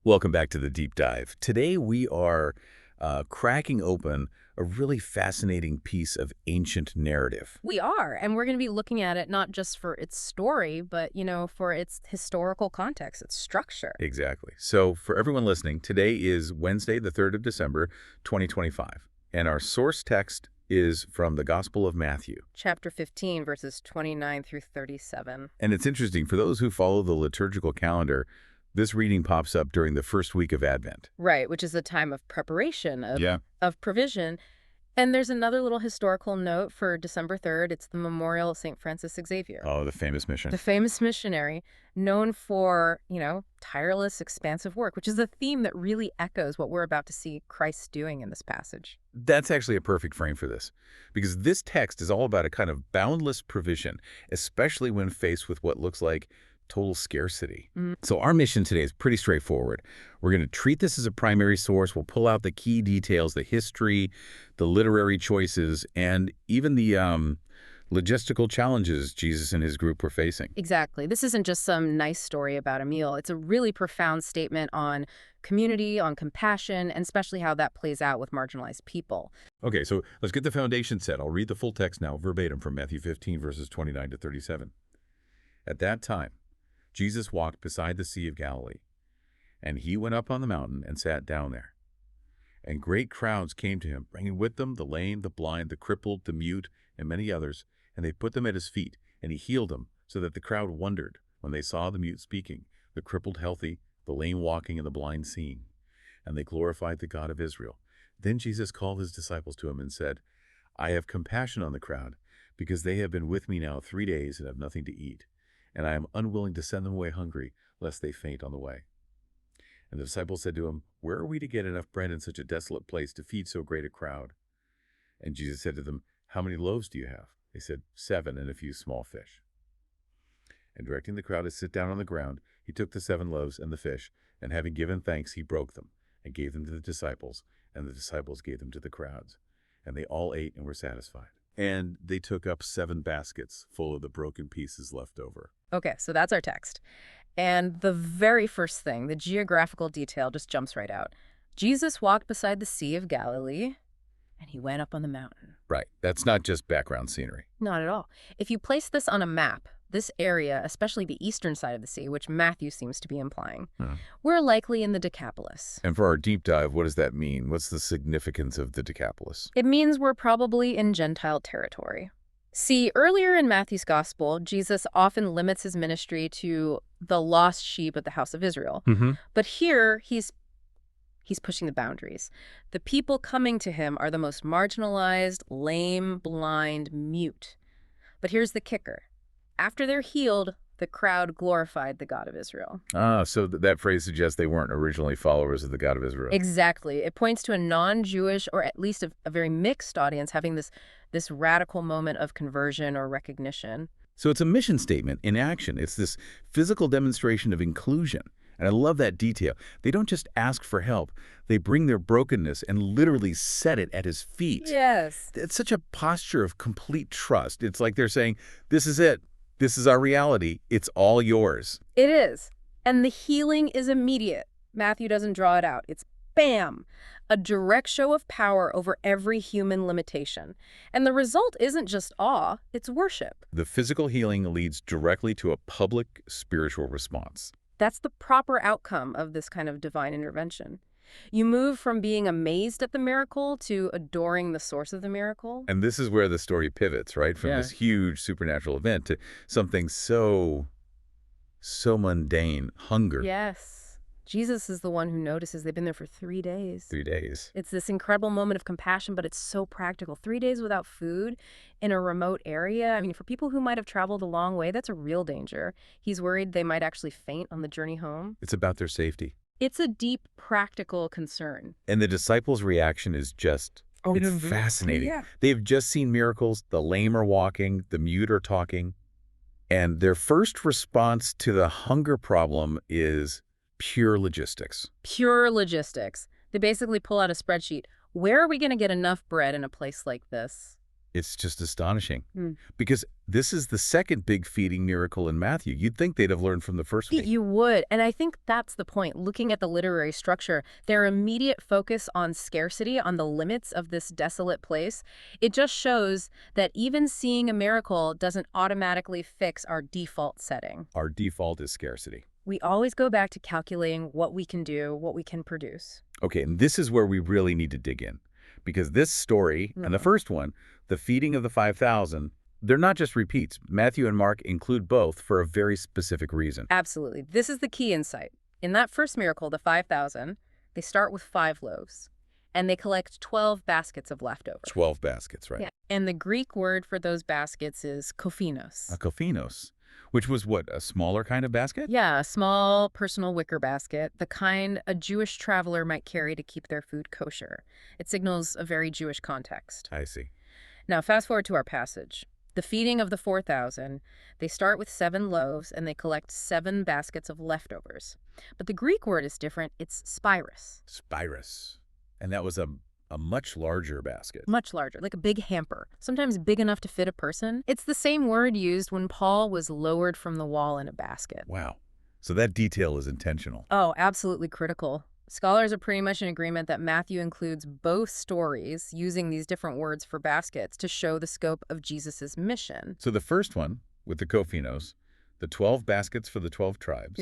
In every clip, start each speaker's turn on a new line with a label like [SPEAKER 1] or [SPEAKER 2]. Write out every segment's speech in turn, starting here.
[SPEAKER 1] Welcome back to the Deep Dive. Today we are cracking open a really fascinating piece of ancient narrative.
[SPEAKER 2] We are, and we're going to be looking at it not just for its story, but, for its historical context, its structure.
[SPEAKER 1] Exactly. So for everyone listening, today is Wednesday, the 3rd of December, 2025. And our source text is from the Gospel of Matthew.
[SPEAKER 2] Chapter 15, verses 29 through 37.
[SPEAKER 1] And it's interesting, for those who follow the liturgical calendar, this reading pops up during the first week of Advent.
[SPEAKER 2] Right, which is a time of preparation,
[SPEAKER 1] Yeah.
[SPEAKER 2] of provision. And there's another little historical note for December 3rd. It's the memorial of St. Francis Xavier.
[SPEAKER 1] Oh, the famous mission.
[SPEAKER 2] The famous missionary, known for, tireless, expansive work, which is a theme that really echoes what we're about to see Christ doing in this passage.
[SPEAKER 1] That's actually a perfect frame for this, because this text is all about a kind of boundless provision, especially when faced with what looks like total scarcity. So our mission today is pretty straightforward. We're going to treat this as a primary source. We'll pull out the key details, the history, the literary choices, and even the logistical challenges Jesus and his group were facing.
[SPEAKER 2] Exactly. This isn't just some nice story about a meal. It's a really profound statement on community, on compassion, and especially how that plays out with marginalized people.
[SPEAKER 1] Okay, so let's get the foundation set. I'll read the full text now, verbatim, from Matthew 15, verses 29 to 37. At that time, Jesus walked beside the Sea of Galilee, and he went up on the mountain and sat down there. And great crowds came to him, bringing with them the lame, the blind, the crippled, the mute, and many others, and they put them at his feet, and he healed them, so that the crowd wondered when they saw the mute speaking, the crippled healthy, the lame walking, and the blind seeing. And they glorified the God of Israel. Then Jesus called his disciples to him and said, I have compassion on the crowd, because they have been with me now 3 days and have nothing to eat. And I am unwilling to send them away hungry, lest they faint on the way. And the disciples said to him, Where are we to get enough bread in such a desolate place to feed so great a crowd? And Jesus said to them, How many loaves do you have? They said, 7 and a few small fish. And directing the crowd to sit down on the ground, he took the 7 loaves and the fish, and having given thanks, he broke them, and gave them to the disciples, and the disciples gave them to the crowds. And they all ate and were satisfied. And they took up 7 baskets full of the broken pieces left over.
[SPEAKER 2] Okay, so that's our text. And the very first thing, the geographical detail, just jumps right out. Jesus walked beside the Sea of Galilee, and he went up on the mountain.
[SPEAKER 1] Right. That's not just background scenery.
[SPEAKER 2] Not at all. If you place this on a map, this area, especially the eastern side of the sea, which Matthew seems to be implying, we're likely in the Decapolis.
[SPEAKER 1] And for our deep dive, what does that mean? What's the significance of the Decapolis?
[SPEAKER 2] It means we're probably in Gentile territory. See, earlier in Matthew's gospel, Jesus often limits his ministry to the lost sheep of the house of Israel. But here, he's pushing the boundaries. The people coming to him are the most marginalized, lame, blind, mute. But here's the kicker. After they're healed, the crowd glorified the God of Israel.
[SPEAKER 1] Ah, so that phrase suggests they weren't originally followers of the God of Israel.
[SPEAKER 2] Exactly. It points to a non-Jewish, or at least a very mixed audience, having this radical moment of conversion or recognition.
[SPEAKER 1] So it's a mission statement in action. It's this physical demonstration of inclusion. And I love that detail. They don't just ask for help. They bring their brokenness and literally set it at his feet.
[SPEAKER 2] Yes.
[SPEAKER 1] It's such a posture of complete trust. It's like they're saying, this is it. This is our reality. It's all yours.
[SPEAKER 2] It is. And the healing is immediate. Matthew doesn't draw it out. It's bam! A direct show of power over every human limitation. And the result isn't just awe, it's worship.
[SPEAKER 1] The physical healing leads directly to a public spiritual response.
[SPEAKER 2] That's the proper outcome of this kind of divine intervention. You move from being amazed at the miracle to adoring the source of the miracle.
[SPEAKER 1] And this is where the story pivots, right? From this huge supernatural event to something so mundane, hunger.
[SPEAKER 2] Yes. Jesus is the one who notices they've been there for 3 days.
[SPEAKER 1] 3 days.
[SPEAKER 2] It's this incredible moment of compassion, but it's so practical. 3 days without food in a remote area. I mean, for people who might have traveled a long way, that's a real danger. He's worried they might actually faint on the journey home.
[SPEAKER 1] It's about their safety.
[SPEAKER 2] It's a deep practical concern.
[SPEAKER 1] And the disciples' reaction is just it's fascinating.
[SPEAKER 2] Yeah.
[SPEAKER 1] They've just seen miracles. The lame are walking, the mute are talking. And their first response to the hunger problem is pure logistics.
[SPEAKER 2] Pure logistics. They basically pull out a spreadsheet. Where are we going to get enough bread in a place like this?
[SPEAKER 1] It's just astonishing. Because this is the second big feeding miracle in Matthew. You'd think they'd have learned from the first one.
[SPEAKER 2] You would. And I think that's the point. Looking at the literary structure, their immediate focus on scarcity, on the limits of this desolate place, it just shows that even seeing a miracle doesn't automatically fix our default setting.
[SPEAKER 1] Our default is scarcity.
[SPEAKER 2] We always go back to calculating what we can do, what we can produce.
[SPEAKER 1] Okay, and this is where we really need to dig in. Because this story, and the first one, the feeding of the 5,000, they're not just repeats. Matthew and Mark include both for a very specific reason.
[SPEAKER 2] Absolutely. This is the key insight. In that first miracle, the 5,000, they start with 5 loaves, and they collect 12 baskets of leftovers.
[SPEAKER 1] 12 baskets, right?
[SPEAKER 2] Yeah. And the Greek word for those baskets is kophinos.
[SPEAKER 1] A kophinos, which was what, a smaller kind of basket?
[SPEAKER 2] Yeah, a small personal wicker basket, the kind a Jewish traveler might carry to keep their food kosher. It signals a very Jewish context.
[SPEAKER 1] I see.
[SPEAKER 2] Now, fast forward to our passage. The feeding of the 4,000, they start with 7 loaves and they collect 7 baskets of leftovers. But the Greek word is different. It's spirus.
[SPEAKER 1] Spirus. And that was a much larger basket.
[SPEAKER 2] Much larger, like a big hamper, sometimes big enough to fit a person. It's the same word used when Paul was lowered from the wall in a basket.
[SPEAKER 1] Wow. So that detail is intentional.
[SPEAKER 2] Oh, absolutely critical. Scholars are pretty much in agreement that Matthew includes both stories using these different words for baskets to show the scope of Jesus's mission.
[SPEAKER 1] So the first one, with the kophinos, the 12 baskets for the 12 tribes,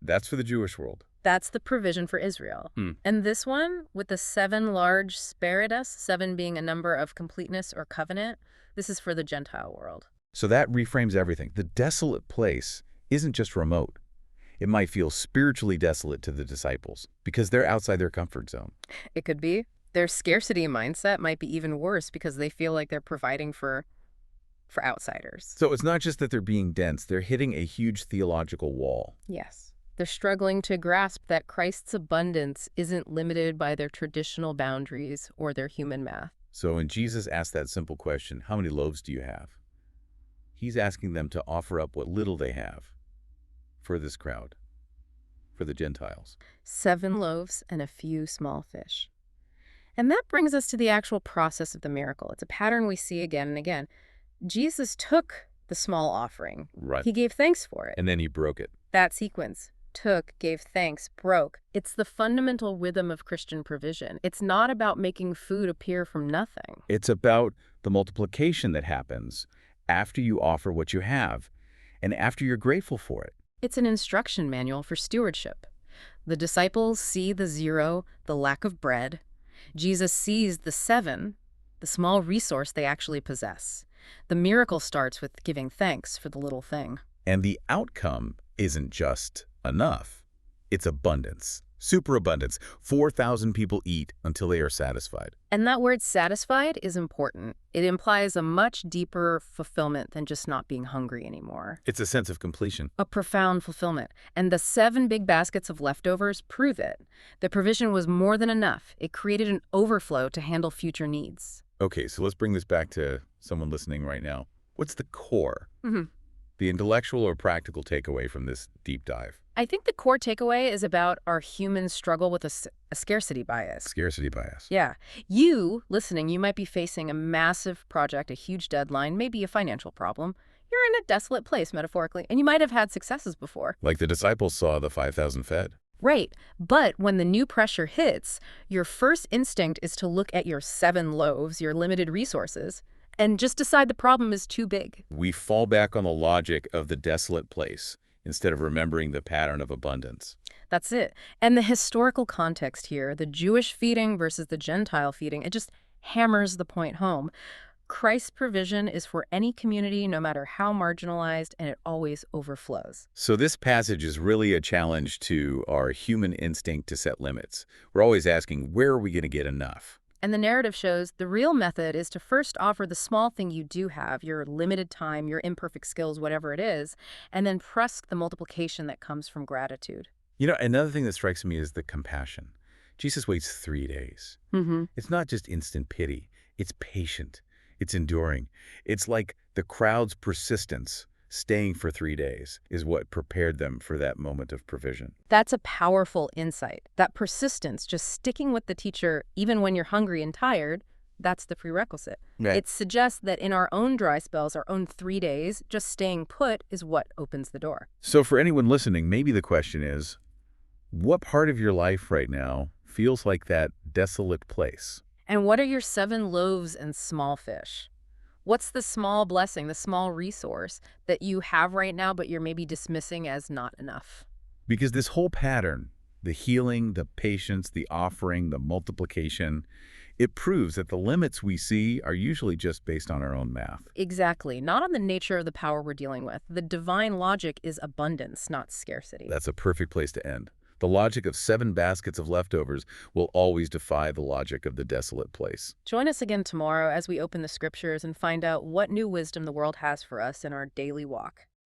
[SPEAKER 1] that's for the Jewish world.
[SPEAKER 2] That's the provision for Israel. And this one, with the 7 large spiritus, 7 being a number of completeness or covenant, this is for the Gentile world.
[SPEAKER 1] So that reframes everything. The desolate place isn't just remote. It might feel spiritually desolate to the disciples because they're outside their comfort zone.
[SPEAKER 2] It could be. Their scarcity mindset might be even worse because they feel like they're providing for outsiders.
[SPEAKER 1] So it's not just that they're being dense. They're hitting a huge theological wall.
[SPEAKER 2] Yes. They're struggling to grasp that Christ's abundance isn't limited by their traditional boundaries or their human math.
[SPEAKER 1] So when Jesus asked that simple question, how many loaves do you have? He's asking them to offer up what little they have for this crowd, for the Gentiles.
[SPEAKER 2] 7 loaves and a few small fish. And that brings us to the actual process of the miracle. It's a pattern we see again and again. Jesus took the small offering.
[SPEAKER 1] Right.
[SPEAKER 2] He gave thanks for it.
[SPEAKER 1] And then he broke it.
[SPEAKER 2] That sequence. Took, gave thanks, broke. It's the fundamental rhythm of Christian provision. It's not about making food appear from nothing.
[SPEAKER 1] It's about the multiplication that happens after you offer what you have and after you're grateful for it.
[SPEAKER 2] It's an instruction manual for stewardship. The disciples see the 0, the lack of bread. Jesus sees the 7, the small resource they actually possess. The miracle starts with giving thanks for the little thing.
[SPEAKER 1] And the outcome isn't just enough. It's abundance. Superabundance. 4,000 people eat until they are satisfied.
[SPEAKER 2] And that word satisfied is important. It implies a much deeper fulfillment than just not being hungry anymore.
[SPEAKER 1] It's a sense of completion.
[SPEAKER 2] A profound fulfillment. And the 7 big baskets of leftovers prove it. The provision was more than enough. It created an overflow to handle future needs.
[SPEAKER 1] Okay, so let's bring this back to someone listening right now. What's the core? The intellectual or practical takeaway from this deep dive?
[SPEAKER 2] I think the core takeaway is about our human struggle with a scarcity bias.
[SPEAKER 1] Scarcity bias.
[SPEAKER 2] Yeah. You, listening, you might be facing a massive project, a huge deadline, maybe a financial problem. You're in a desolate place, metaphorically, and you might have had successes before.
[SPEAKER 1] Like the disciples saw the 5,000 fed.
[SPEAKER 2] Right. But when the new pressure hits, your first instinct is to look at your 7 loaves, your limited resources, and just decide the problem is too big.
[SPEAKER 1] We fall back on the logic of the desolate place instead of remembering the pattern of abundance.
[SPEAKER 2] That's it. And the historical context here, the Jewish feeding versus the Gentile feeding, it just hammers the point home. Christ's provision is for any community, no matter how marginalized, and it always overflows.
[SPEAKER 1] So this passage is really a challenge to our human instinct to set limits. We're always asking, where are we going to get enough?
[SPEAKER 2] And the narrative shows the real method is to first offer the small thing you do have, your limited time, your imperfect skills, whatever it is, and then trust the multiplication that comes from gratitude.
[SPEAKER 1] You know, another thing that strikes me is the compassion. Jesus waits 3 days. It's not just instant pity. It's patient. It's enduring. It's like the crowd's persistence, staying for 3 days, is what prepared them for that moment of provision.
[SPEAKER 2] That's a powerful insight. That persistence, just sticking with the teacher even when you're hungry and tired, That's the prerequisite.
[SPEAKER 1] Right.
[SPEAKER 2] It suggests that in our own dry spells, our own 3 days, just staying put is what opens the door.
[SPEAKER 1] So for anyone listening, maybe the question is, what part of your life right now feels like that desolate place?
[SPEAKER 2] And what are your 7 loaves and small fish? What's the small blessing, the small resource that you have right now, but you're maybe dismissing as not enough?
[SPEAKER 1] Because this whole pattern, the healing, the patience, the offering, the multiplication, it proves that the limits we see are usually just based on our own math.
[SPEAKER 2] Exactly. Not on the nature of the power we're dealing with. The divine logic is abundance, not scarcity.
[SPEAKER 1] That's a perfect place to end. The logic of 7 baskets of leftovers will always defy the logic of the desolate place.
[SPEAKER 2] Join us again tomorrow as we open the scriptures and find out what new wisdom the world has for us in our daily walk.